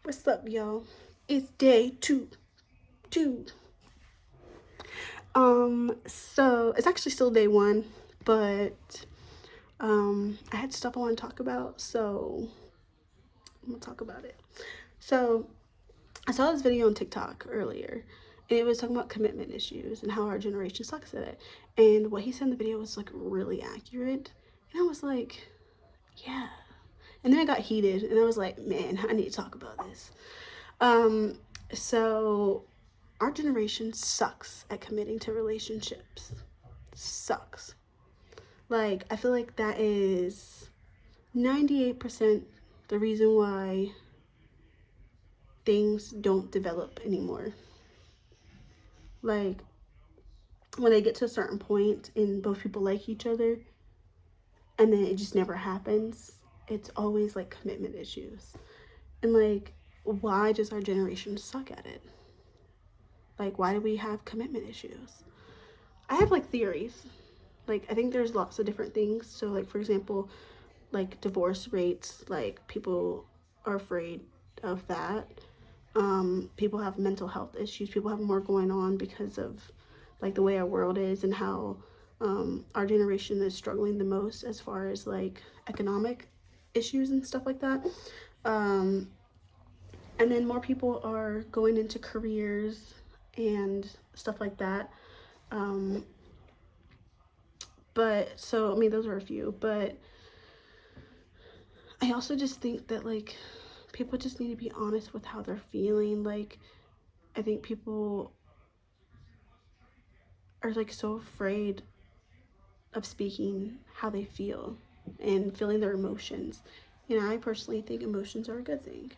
What's up, y'all? It's day two. So it's actually still day one, but I had stuff I want to talk about, so I'm gonna talk about it. So I saw this video on TikTok earlier, and it was talking about commitment issues and how our generation sucks at it. And what he said in the video was like really accurate, and I was like, yeah. And then I got heated, and I was like, man, I need to talk about this. Um, so our generation sucks at committing to relationships. Sucks. Like, I feel like that is 98% the reason why things don't develop anymore. Like, when they get to a certain point and both people like each other and then it just never happens, it's always like commitment issues. And like, why does our generation suck at it? Like, why do we have commitment issues? I have like theories. Like, I think there's lots of different things. So, like, for example, like divorce rates, like people are afraid of that. People have mental health issues. People have more going on because of like the way our world is and how our generation is struggling the most as far as like economic issues and stuff like that. Um, and then more people are going into careers and stuff like that. Um, but so, I mean, those are a few, but I also just think that like people just need to be honest with how they're feeling. Like, I think people are like so afraid of speaking how they feel and feeling their emotions. And I personally think emotions are a good thing.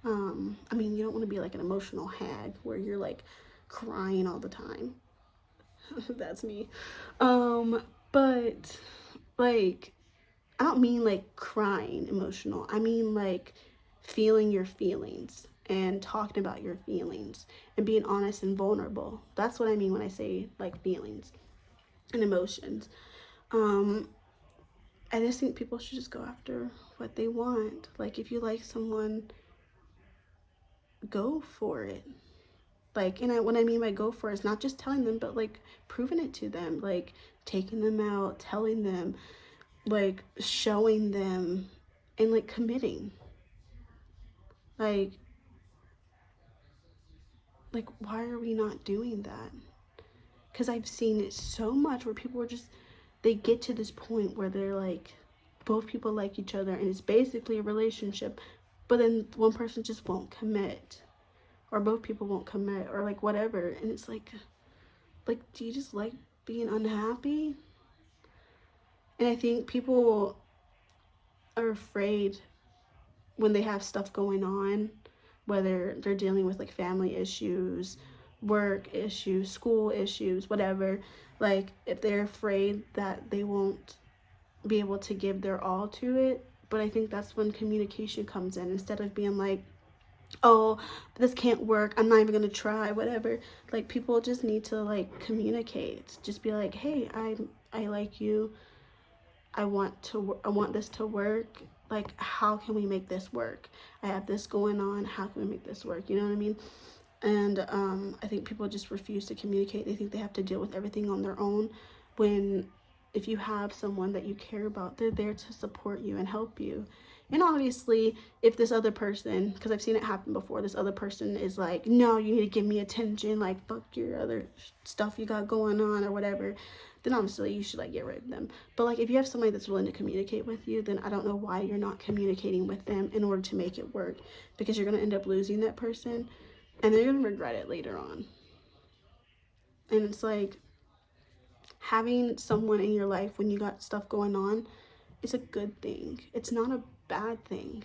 I mean, you don't want to be like an emotional hag where you're like crying all the time. That's me. But like, I don't mean like crying emotional. I mean like feeling your feelings and talking about your feelings and being honest and vulnerable. That's what I mean when I say like feelings and emotions. Um, I just think people should just go after what they want. Like, if you like someone, go for it. Like, and what I mean by go for it is not just telling them, but like proving it to them, like taking them out, telling them, like showing them, and like committing. Like, why are we not doing that? Because I've seen it so much where people are just, they get to this point where they're like, both people like each other and it's basically a relationship, but then one person just won't commit, or both people won't commit, or like whatever. And it's like, do you just like being unhappy? And I think people are afraid when they have stuff going on, whether they're dealing with like family issues, work issues, school issues, whatever, like if they're afraid that they won't be able to give their all to it. But I think that's when communication comes in. Instead of being like, oh, this can't work, I'm not even gonna try, whatever. Like, people just need to like communicate. Just be like, hey, I like you, I want this to work. Like, how can we make this work? I have this going on, how can we make this work? You know what I mean? And I think people just refuse to communicate. They think they have to deal with everything on their own, when if you have someone that you care about, they're there to support you and help you. And obviously, if this other person, because I've seen it happen before, this other person is like, no, you need to give me attention, like, fuck your other stuff you got going on or whatever, then obviously you should like get rid of them. But like, if you have somebody that's willing to communicate with you, then I don't know why you're not communicating with them in order to make it work, because you're going to end up losing that person and they're going to regret it later on. And it's like, having someone in your life when you got stuff going on is a good thing. It's not a bad thing.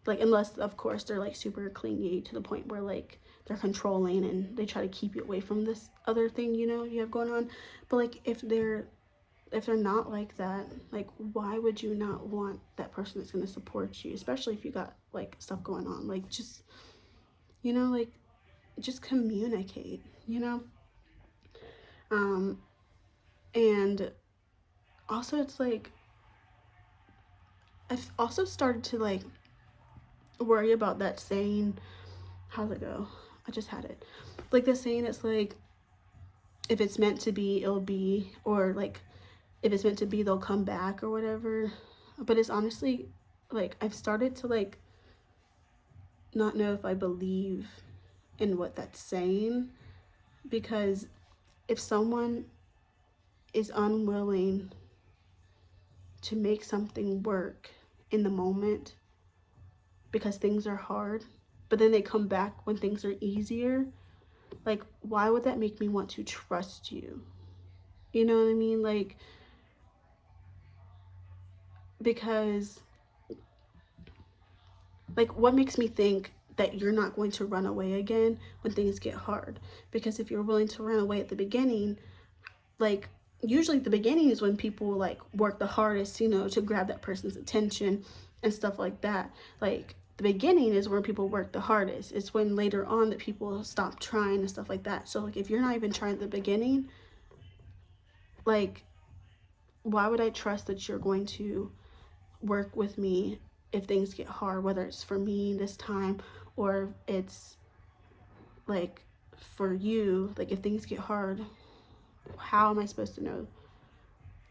Like, unless of course they're like super clingy to the point where like they're controlling and they try to keep you away from this other thing, you know, you have going on. But like, if they're not like that, like, why would you not want that person that's going to support you, especially if you got like stuff going on? Like, just, you know, like, just communicate, you know. um and also, it's like, I've also started to like worry about that saying. How's it go? I just had it. Like the saying, it's like, if it's meant to be, it'll be, or like, if it's meant to be, they'll come back or whatever. But it's honestly, like, I've started to like not know if I believe in what that's saying, because if someone is unwilling to make something work in the moment because things are hard, but then they come back when things are easier, like, why would that make me want to trust you? You know what I mean? Like, because, like, what makes me think that you're not going to run away again when things get hard? Because if you're willing to run away at the beginning, like, usually the beginning is when people like work the hardest, you know, to grab that person's attention and stuff like that. Like, the beginning is where people work the hardest. It's when later on that people stop trying and stuff like that. So like, if you're not even trying at the beginning, like, why would I trust that you're going to work with me if things get hard, whether it's for me this time or it's like for you? Like, if things get hard, how am I supposed to know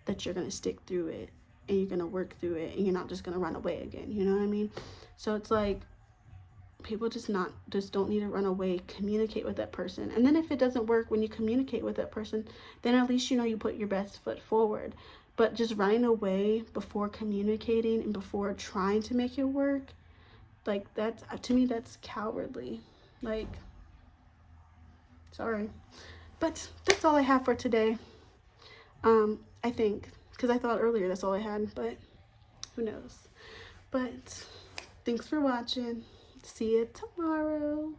that you're gonna stick through it and you're gonna work through it and you're not just gonna run away again? You know what I mean? So it's like, people just don't need to run away. Communicate with that person, and then if it doesn't work when you communicate with that person, then at least you know you put your best foot forward. But just running away before communicating and before trying to make it work, like, that's, to me, that's cowardly. Like, sorry, but that's all I have for today. I think, because I thought earlier that's all I had, but who knows. But thanks for watching. See you tomorrow.